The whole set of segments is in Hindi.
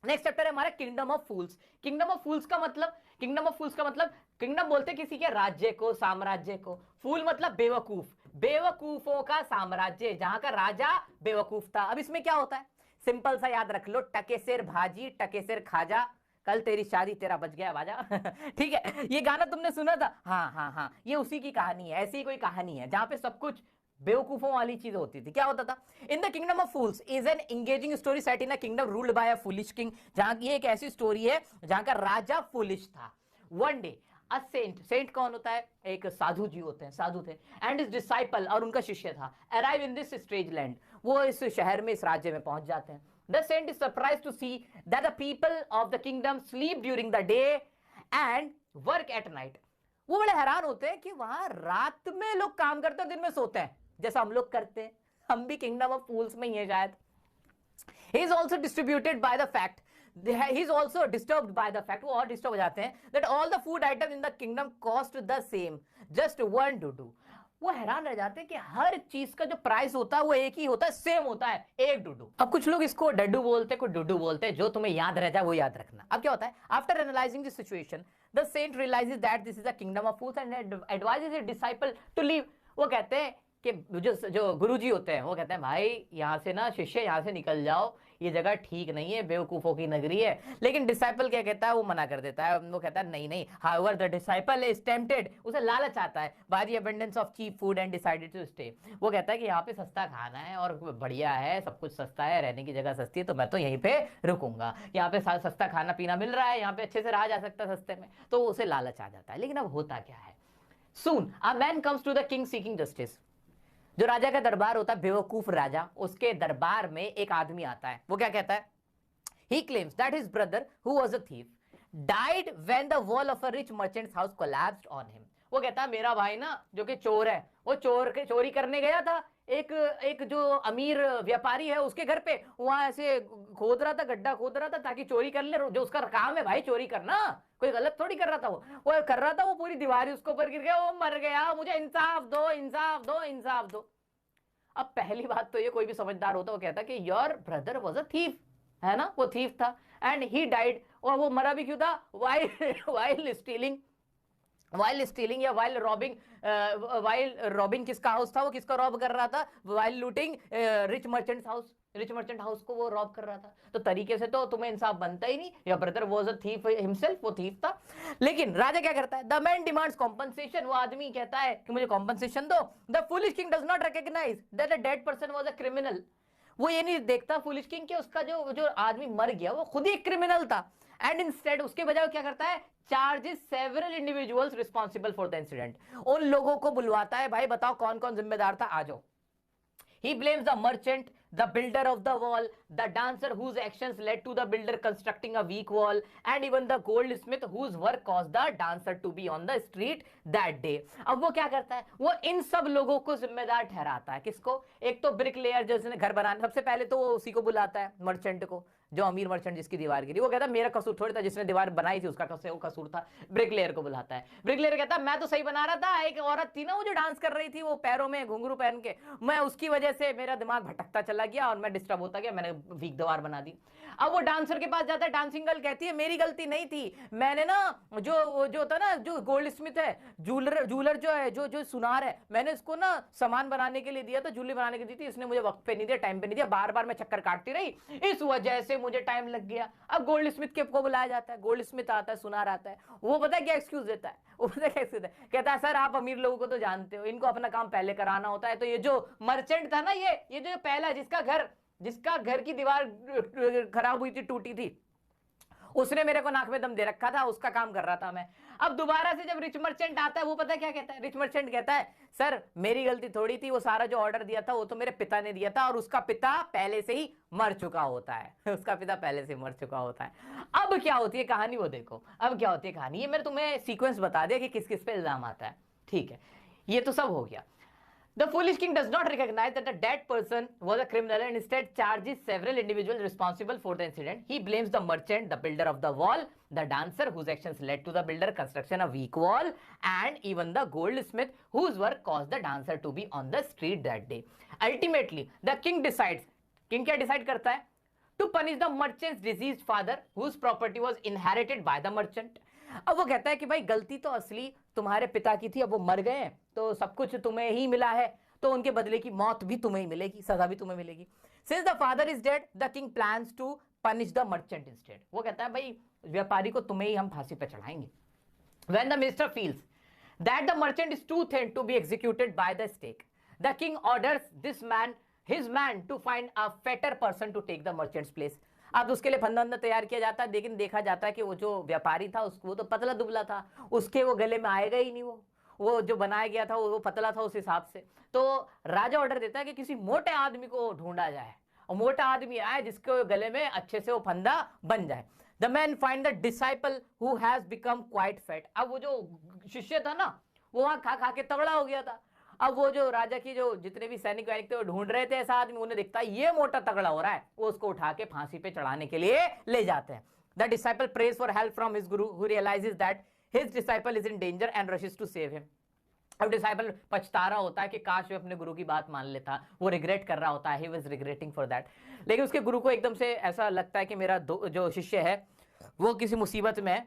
नेक्स्ट चैप्टर है हमारा kingdom of fools. Kingdom of fools का मतलब, किंगडम बोलते किसी के राज्य को, साम्राज्य को। फूल मतलब बेवकूफ, बेवकूफों का साम्राज्य, जहां का राजा बेवकूफ था। अब इसमें क्या होता है, सिंपल सा याद रख लो, टके सिर भाजी टके सिर खाजा, कल तेरी शादी तेरा बच गया बाजा। ठीक है, ये गाना तुमने सुना था, हाँ हाँ हाँ, ये उसी की कहानी है। ऐसी कोई कहानी है जहां पे सब कुछ बेवकूफों वाली चीज होती थी। क्या होता था, in the kingdom of fools is an engaging story set in a kingdom ruled by a foolish king. जहां की एक ऐसी स्टोरी है जहां का राजा फूलिश था। One day a saint, saint कौन होता है, एक साधु जी होते हैं, साधु थे, एंड इज डिसाइपल, और उनका शिष्य था, arrive in this strange land, वो इस शहर में, इस राज्य में पहुंच जाते हैं। The saint is surprise to see that the people of the kingdom sleep during the day and work at night. वो बड़े हैरान होते हैं कि वहां रात में लोग काम करते हैं, दिन में सोते हैं, जैसा हम लोग करते हैं। हम भी किंगडम ऑफ फूल्स में ही है शायद। He is also distributed by the fact, he is also disturbed by the fact, वो और डिस्टर्ब हो जाते हैं, that all the food items in the kingdom cost the same, just one Dudu. वो हैरान रह जाते हैं कि हर चीज का जो प्राइस होता है वो एक ही होता है, सेम होता है, एक डुडू। अब कुछ लोग इसको डड्डू बोलते हैं, कुछ डुडू बोलते हैं, जो तुम्हें याद रह जाए वो याद रखना। अब क्या होता है, after analysing this situation the saint realises that this is a kingdom of fools and advises his disciple to leave. वो कहते हैं कि जो गुरुजी होते हैं वो कहते हैं, भाई यहाँ से ना शिष्य, यहाँ से निकल जाओ, ये जगह ठीक नहीं है, बेवकूफों की नगरी है। लेकिन डिसाइपल क्या कहता है, वो मना कर देता है। वो कहता है नहीं नहीं, however the disciple is tempted, उसे लालच आता है by the abundance of cheap food and decided to stay. वो कहता है कि यहाँ पे सस्ता खाना है और बढ़िया है, सब कुछ सस्ता है, रहने की जगह सस्ती है, तो मैं तो यहीं पे रुकूंगा, यहाँ पे सस्ता खाना पीना मिल रहा है, यहाँ पे अच्छे से रहा जा सकता है सस्ते में, तो उसे लालच आ जाता है। लेकिन अब होता क्या है, soon a man comes to the king seeking justice. जो राजा का दरबार होता है, बेवकूफ राजा, उसके दरबार में एक आदमी आता है। वो क्या कहता है, ही claims that his brother who was a thief died when the wall of a rich merchants house collapsed on him. वो कहता है मेरा भाई ना, जो कि चोर है, वो चोरी करने गया था, एक एक जो अमीर व्यापारी है उसके घर पे, वहां ऐसे खोद रहा था, गड्ढा खोद रहा था ताकि चोरी कर ले, जो उसका काम है भाई चोरी करना, कोई गलत थोड़ी कर रहा था, वो कर रहा था, वो पूरी दीवार उसके ऊपर गिर गया, वो मर गया, मुझे इंसाफ दो, इंसाफ दो, इंसाफ दो। अब पहली बात तो ये, कोई भी समझदार होता वो कहता कि your brother was a thief, है ना, वो थीफ था, एंड ही डाइड, और वो मरा भी क्यों था, वाइल स्टीलिंग, वाइल स्टीलिंग या वाइल रॉबिंग, वाइल रॉबिंग किसका हाउस था, वो किसका रॉब कर रहा था, while looting rich merchant house, rich merchant house को वो रॉब कर रहा था। तो तरीके से तो तुम्हें इंसाफ बनता ही नहीं, या brother was a thief himself, वो थीफ था। लेकिन राजा क्या करता है, द मैन डिमांड्स कॉम्पनसेशन, वो आदमी कहता है कि मुझे कॉम्पनसेशन दो। The foolish king does not recognise that a dead person was a criminal. वो ये नहीं देखता फूलिश किंग कि उसका जो जो आदमी मर गया वो खुद ही एक क्रिमिनल था, एंड इंस्टेड उसके बजाय क्या करता है, charges several individuals responsible for the incident. उन लोगों को बुलवाता है, भाई बताओ कौन कौन जिम्मेदार था, आ जाओ। He blames the merchant, the builder of the wall, the dancer whose actions led to the builder constructing a weak wall, and even the goldsmith whose work caused the dancer to be on the street that day. अब वो क्या करता है, वो इन सब लोगों को जिम्मेदार ठहराता है। किसको, एक तो ब्रिकलेयर जिसने घर बनाना, सबसे पहले तो वो उसी को बुलाता है, मर्चेंट को, जो अमीर मर्चेंट जिसकी दीवार गिरी। वो कहता है मेरा कसूर थोड़ी था, जिसने दीवार बनाई थी उसका कसूर था। ब्रिकलेयर को बुलाता है, ब्रिकलेयर कहता है मैं तो सही बना रहा था, एक औरत थी ना वो जो डांस कर रही थी, वो पैरों में घुंघरू पहन के, मैं उसकी वजह से मेरा दिमाग भटकता चला गया और मैं डिस्टर्ब होता गया, मैंने वीक दीवार बना दी। अब वो डांसर के पास जाता है, डांसिंग गर्ल कहती है मेरी गलती नहीं थी, मैंने ना जो जो था ना, जो गोल्ड स्मिथ है, जूलर जो है, जो सुनार है, मैंने इसको ना सामान बनाने के लिए दिया था, ज्वेलरी बनाने के लिए दी थी, इसने मुझे वक्त पे नहीं दिया, टाइम पे नहीं दिया, बार बार मैं चक्कर काटती रही, इस वजह से मुझे टाइम लग गया। अब गोल्ड स्मिथ के को बुलाया जाता है, गोल्ड स्मिथ आता है, सुनार आता है, वो पता है क्या एक्सक्यूज देता है, वो पता है क्या एक्सक्यूज है, कहता है सर आप अमीर लोगों को तो जानते हो, इनको अपना काम पहले कराना होता है, तो ये जो मर्चेंट था ना, ये जो पहला जिसका घर की दीवार खराब हुई थी, टूटी थी, उसने मेरे को नाक में दम दे रखा था, उसका काम कर रहा था मैं। अब दोबारा से जब रिच मर्चेंट आता है, वो पता है क्या कहता है, रिच मर्चेंट कहता है सर मेरी गलती थोड़ी थी, वो सारा जो ऑर्डर दिया था वो तो मेरे पिता ने दिया था, और उसका पिता पहले से ही मर चुका होता है। उसका पिता पहले से मर चुका होता है। अब क्या होती है कहानी, वो देखो अब क्या होती है कहानी, ये मैंने तुम्हें सीक्वेंस बता दिया कि किस किस पे इल्जाम आता है, ठीक है, ये तो सब हो गया। The foolish king does not recognize that the dead person was a criminal and instead charges several individuals responsible for the incident. He blames the merchant, the builder of the wall, the dancer whose actions led to the builder construction a weak wall, and even the goldsmith whose work caused the dancer to be on the street that day. Ultimately, the king decides, king क्या decide करता है, to punish the merchant's deceased father whose property was inherited by the merchant. अब वो कहता है कि भाई गलती तो असली तुम्हारे पिता की थी, अब वो मर गए हैं तो सब कुछ तुम्हें ही मिला है, तो उनके बदले की मौत भी तुम्हें ही मिलेगी, सजा भी तुम्हें मिलेगी. Since the father is dead, the king plans to punish the merchant instead. वो कहता है भाई व्यापारी को तुम्हें ही हम फांसी पे चढ़ाएंगे. When the minister feels that the merchant is too thin to be executed by the stake, the king orders his man to find a fatter person to take the merchant's place. अब उसके लिए फंदा तैयार किया जाता है, लेकिन देखा जाता है कि वो जो व्यापारी था उसको, वो तो पतला दुबला था, उसके वो गले में आएगा ही नहीं, वो जो बनाया गया था वो पतला था उस हिसाब से. तो राजा ऑर्डर देता है कि किसी मोटे आदमी को ढूंढा जाए, और मोटा आदमी आए जिसके गले में अच्छे से वो फंदा बन जाए. The man find the disciple who has become quite fat. अब वो जो शिष्य था ना, वो वहां खा खा के तगड़ा हो गया था. अब वो जो राजा की जो जितने भी सैनिक वैनिक थे वो ढूंढ रहे थे ऐसा आदमी, उन्हें दिखता है ये मोटा तगड़ा हो रहा है, वो उसको उठा के फांसी पे चढ़ाने के लिए ले जाते हैं. The disciple prays for help from his guru who realizes that his disciple is in danger and rushes to save him. अब डिसाइपल पछता रहा होता है कि काश वो अपने गुरु की बात मान लेता, वो रिग्रेट कर रहा होता है, he was regretting for that. लेकिन उसके गुरु को एकदम से ऐसा लगता है कि मेरा जो शिष्य है वो किसी मुसीबत में है,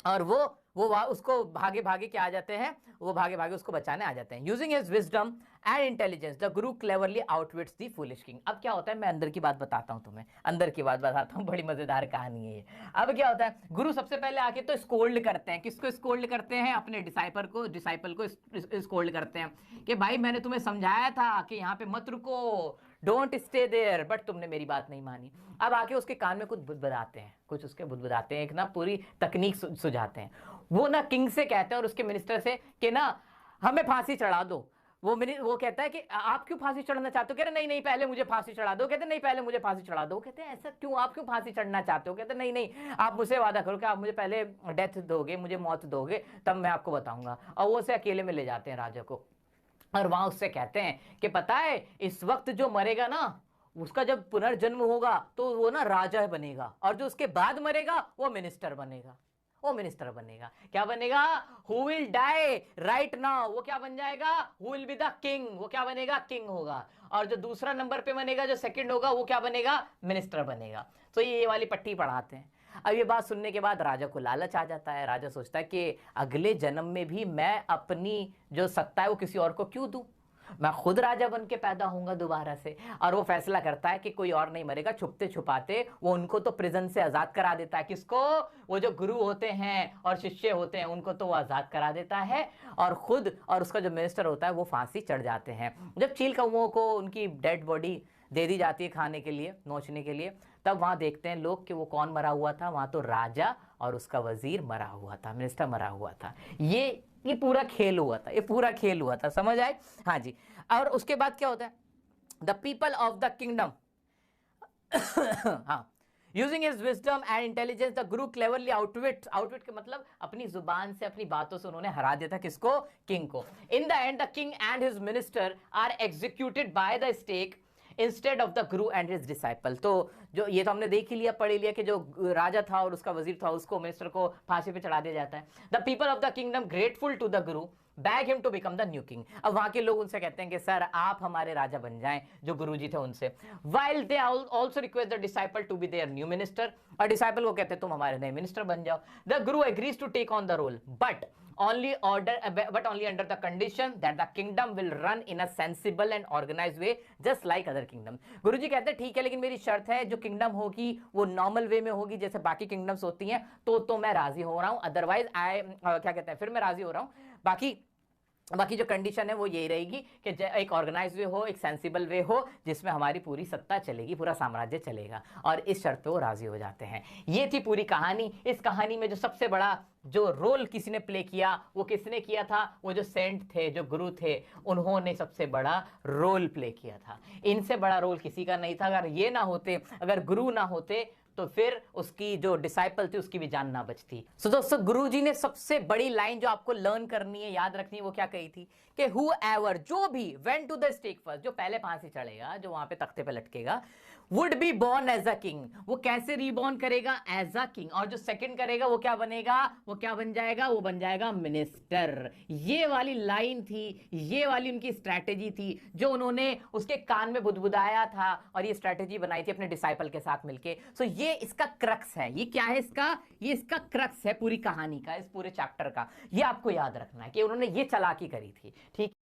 और वो उसको भागे भागे क्या आ जाते हैं, वो भागे भागे उसको बचाने आ जाते हैं. Using his wisdom and intelligence the guru cleverly आउटविट्स the foolish king. अब क्या होता है, मैं अंदर की बात बताता हूं तुम्हें, अंदर की बात बताता हूं, बड़ी मजेदार कहानी है ये. अब क्या होता है, गुरु सबसे पहले आके तो स्कोल्ड करते हैं. किसको स्कोल्ड करते हैं? अपने डिसाइपल को स्कोल्ड करते हैं कि भाई मैंने तुम्हें समझाया था कि यहाँ पे मत रुको, डोंट स्टे देयर, बट तुमने मेरी बात नहीं मानी. अब आके उसके कान में कुछ बुदबुदाते हैं, एक ना पूरी तकनीक सुझाते हैं. वो ना किंग से कहते हैं और उसके मिनिस्टर से कि ना हमें फांसी चढ़ा दो. वो कहता है कि आप क्यों फांसी चढ़ना चाहते हो? कह रहे नहीं पहले मुझे फांसी चढ़ा दो. कहते नहीं पहले मुझे फांसी चढ़ा दो. कहते हैं ऐसा क्यों, आप क्यों फांसी चढ़ना चाहते हो? कहते नहीं आप मुझसे वादा करो कि आप मुझे पहले डेथ दोगे, मुझे मौत दोगे, तब मैं आपको बताऊंगा. और वो उसे अकेले में ले जाते हैं राजा को, और वहां उससे कहते हैं कि पता है इस वक्त जो मरेगा ना, उसका जब पुनर्जन्म होगा तो वो ना राजा बनेगा, और जो उसके बाद मरेगा वो मिनिस्टर बनेगा. क्या बनेगा? Who will die right now, वो क्या बन जाएगा? Who will be the king, वो क्या बनेगा? किंग होगा. और जो दूसरा नंबर पे बनेगा, जो सेकंड होगा, वो क्या बनेगा? मिनिस्टर बनेगा. तो ये वाली पट्टी पढ़ाते हैं. अब ये बात सुनने के बाद राजा को लालच आ जाता है. राजा सोचता है कि अगले जन्म में भी मैं अपनी जो सत्ता है वो किसी और को क्यों दूं, मैं खुद राजा बन के पैदा होऊंगा दोबारा से. और वो फैसला करता है कि कोई और नहीं मरेगा. छुपते छुपाते वो उनको तो प्रिजन से आजाद करा देता है. किसको? वो जो गुरु होते हैं और शिष्य होते हैं उनको तो वो आजाद करा देता है, और खुद और उसका जो मिनिस्टर होता है वो फांसी चढ़ जाते हैं. जब चील कौओं को उनकी डेड बॉडी दे दी जाती है खाने के लिए, नोचने के लिए, तब वहां देखते हैं लोग कि वो कौन मरा हुआ था. वहां तो राजा और उसका वजीर मरा हुआ था, मिनिस्टर मरा हुआ था. ये पूरा खेल हुआ था, समझ आए? हाँ जी. और उसके बाद क्या होता है, the people of the kingdom, हाँ, using his wisdom and intelligence the guru cleverly outwit के मतलब अपनी जुबान से, अपनी बातों से उन्होंने हरा दिया था. किसको? किंग को. In the end the king and his minister are executed by the stake instead of the guru and his disciple. तो जो ये तो हमने देख ही लिया, पढ़ ही लिया कि जो राजा था और उसका वजीर था उसको, मिनिस्टर को फांसी पे चढ़ा दिया जाता है. The people of the kingdom grateful to the guru beg him to become the new king. अब वहां के लोग उनसे कहते हैं कि सर आप हमारे राजा बन जाएं, जो गुरुजी थे उनसे. While they also request the disciple to be their new minister, और डिसाइपल को कहते हैं तुम हमारे नए मिनिस्टर बन जाओ. The guru agrees to take on the role but only under the condition that the kingdom will run in a sensible and organized way just like other kingdom. गुरुजी कहते हैं ठीक है, लेकिन मेरी शर्त है जो किंगडम होगी वो नॉर्मल वे में होगी जैसे बाकी किंगडम्स होती हैं, तो मैं राजी हो रहा हूं. अदरवाइज क्या कहते हैं, फिर मैं राजी हो रहा हूं. बाकी जो कंडीशन है वो यही रहेगी कि एक ऑर्गेनाइज वे हो, एक सेंसिबल वे हो, जिसमें हमारी पूरी सत्ता चलेगी, पूरा साम्राज्य चलेगा. और इस शर्त पे वो राजी हो जाते हैं. ये थी पूरी कहानी. इस कहानी में जो सबसे बड़ा जो रोल किसी ने प्ले किया, वो किसने किया था? वो जो सेंट थे, जो गुरु थे, उन्होंने सबसे बड़ा रोल प्ले किया था. इनसे बड़ा रोल किसी का नहीं था. अगर ये ना होते, अगर गुरु ना होते, तो फिर उसकी जो डिसाइपल थी उसकी भी जान ना बचती. सो दोस्तों, गुरुजी ने सबसे बड़ी लाइन जो आपको लर्न करनी है, याद रखनी है, वो क्या कही थी कि हु एवर, जो भी went to the stake first, जो पहले फांसी चढ़ेगा, जो वहां पे तख्ते पे लटकेगा, would be born as a king, वो कैसे रीबॉर्न करेगा, एज अ किंग, और जो सेकंड करेगा वो क्या बनेगा, वो क्या बन जाएगा, वो बन जाएगा मिनिस्टर। ये वाली लाइन थी, ये वाली उनकी स्ट्रैटेजी थी जो उन्होंने उसके कान में बुदबुदाया था और ये स्ट्रैटेजी बनाई थी अपने डिसाइपल के साथ मिलके। सो ये इसका क्रक्स है, ये क्या है इसका, ये इसका क्रक्स है पूरी कहानी का, इस पूरे चैप्टर का। ये आपको याद रखना है कि उन्होंने ये चालाकी करी थी, ठीक।